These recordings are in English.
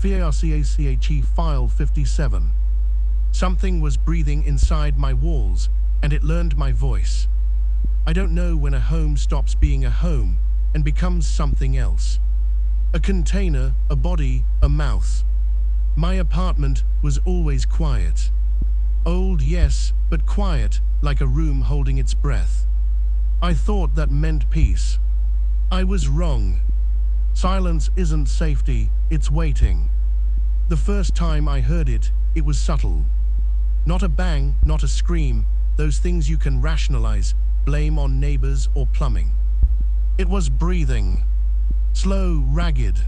FearCache File 57. Something was breathing inside my walls, and it learned my voice. I don't know when a home stops being a home and becomes something else. A container, a body, a mouth. My apartment was always quiet. Old, yes, but quiet, like a room holding its breath. I thought that meant peace. I was wrong. Silence isn't safety, it's waiting. The first time I heard it, it was subtle. Not a bang, not a scream, those things you can rationalize, blame on neighbors or plumbing. It was breathing. Slow, ragged.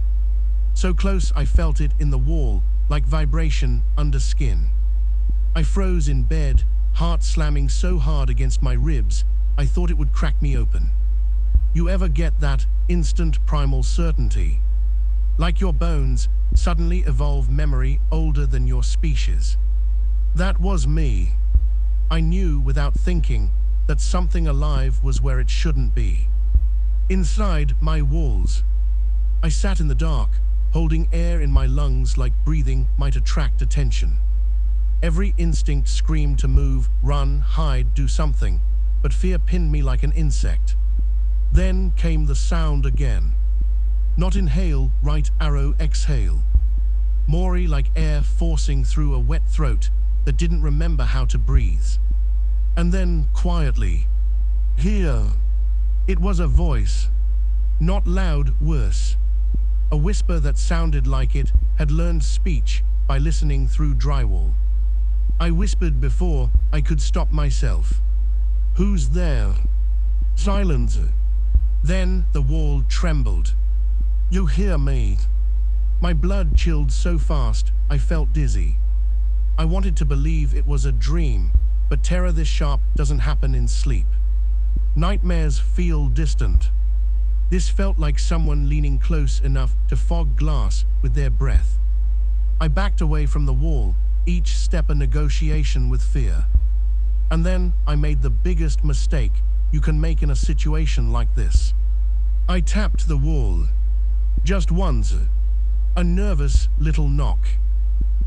So close I felt it in the wall, like vibration under skin. I froze in bed, heart slamming so hard against my ribs, I thought it would crack me open. You ever get that instant primal certainty? Like your bones suddenly evolve memory older than your species. That was me. I knew without thinking that something alive was where it shouldn't be. Inside my walls. I sat in the dark, holding air in my lungs like breathing might attract attention. Every instinct screamed to move, run, hide, do something, but fear pinned me like an insect. Then came the sound again. Not inhale, right arrow, exhale. Moory like air forcing through a wet throat that didn't remember how to breathe. And then, quietly, here. It was a voice. Not loud, worse. A whisper that sounded like it had learned speech by listening through drywall. I whispered before I could stop myself. Who's there? Silence. Then the wall trembled. You hear me? My blood chilled so fast I felt dizzy. I wanted to believe it was a dream, but terror this sharp doesn't happen in sleep. Nightmares feel distant. This felt like someone leaning close enough to fog glass with their breath. I backed away from the wall, each step a negotiation with fear. And then I made the biggest mistake you can make in a situation like this. I tapped the wall. Just once. A nervous little knock.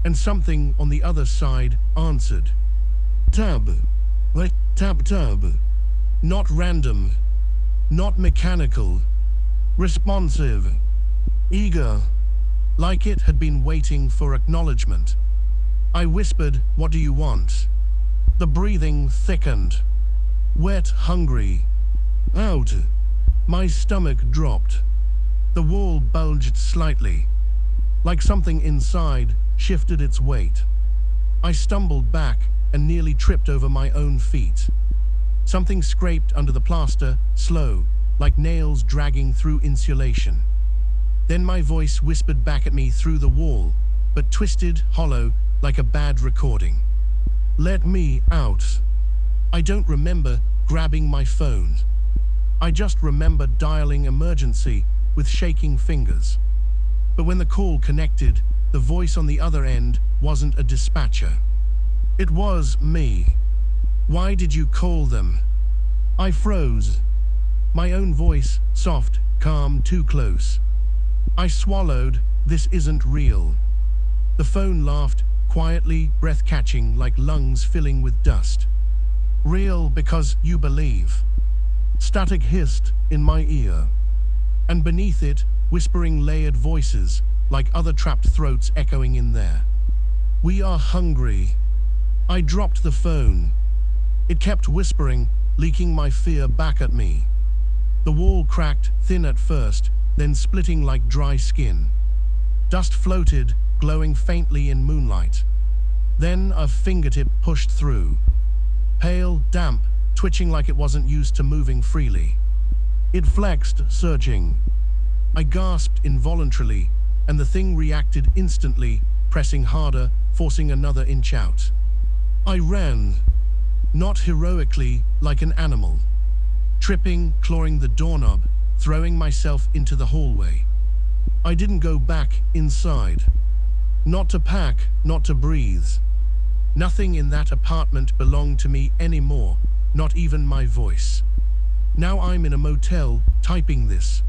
And something on the other side answered. Tab. What? Tab. Not random. Not mechanical. Responsive. Eager. Like it had been waiting for acknowledgement. I whispered, "What do you want?" The breathing thickened. Wet, hungry. Out. My stomach dropped. The wall bulged slightly. Like something inside shifted its weight. I stumbled back and nearly tripped over my own feet. Something scraped under the plaster, slow, like nails dragging through insulation. Then my voice whispered back at me through the wall, but twisted, hollow, like a bad recording. Let me out. I don't remember grabbing my phone. I just remember dialing emergency with shaking fingers. But when the call connected, the voice on the other end wasn't a dispatcher. It was me. Why did you call them? I froze. My own voice, soft, calm, too close. I swallowed, this isn't real. The phone laughed, quietly, breath-catching like lungs filling with dust. Real because you believe. Static hissed in my ear. And beneath it, whispering layered voices, like other trapped throats echoing in there. We are hungry. I dropped the phone. It kept whispering, leaking my fear back at me. The wall cracked, thin at first, then splitting like dry skin. Dust floated, glowing faintly in moonlight. Then a fingertip pushed through. Pale, damp, twitching like it wasn't used to moving freely. It flexed, surging. I gasped involuntarily, and the thing reacted instantly, pressing harder, forcing another inch out. I ran. Not heroically, like an animal. Tripping, clawing the doorknob, throwing myself into the hallway. I didn't go back inside. Not to pack, not to breathe. Nothing in that apartment belonged to me anymore, not even my voice. Now I'm in a motel, typing this.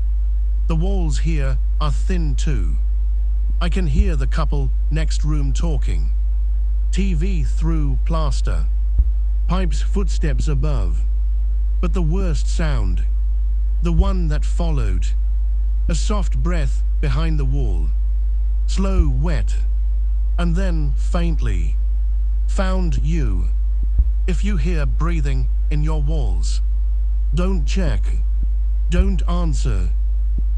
The walls here are thin too. I can hear the couple next room talking. TV through plaster. Pipe's footsteps above. But the worst sound, the one that followed, a soft breath behind the wall, slow, wet, and then faintly, found you. If you hear breathing in your walls, don't check, don't answer,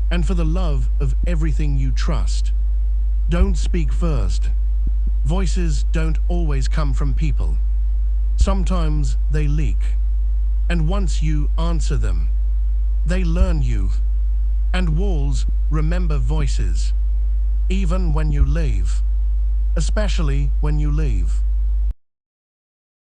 and for the love of everything you trust, don't speak first. Voices don't always come from people. Sometimes they leak, and once you answer them, they learn you. And walls remember voices, even when you leave, especially when you leave.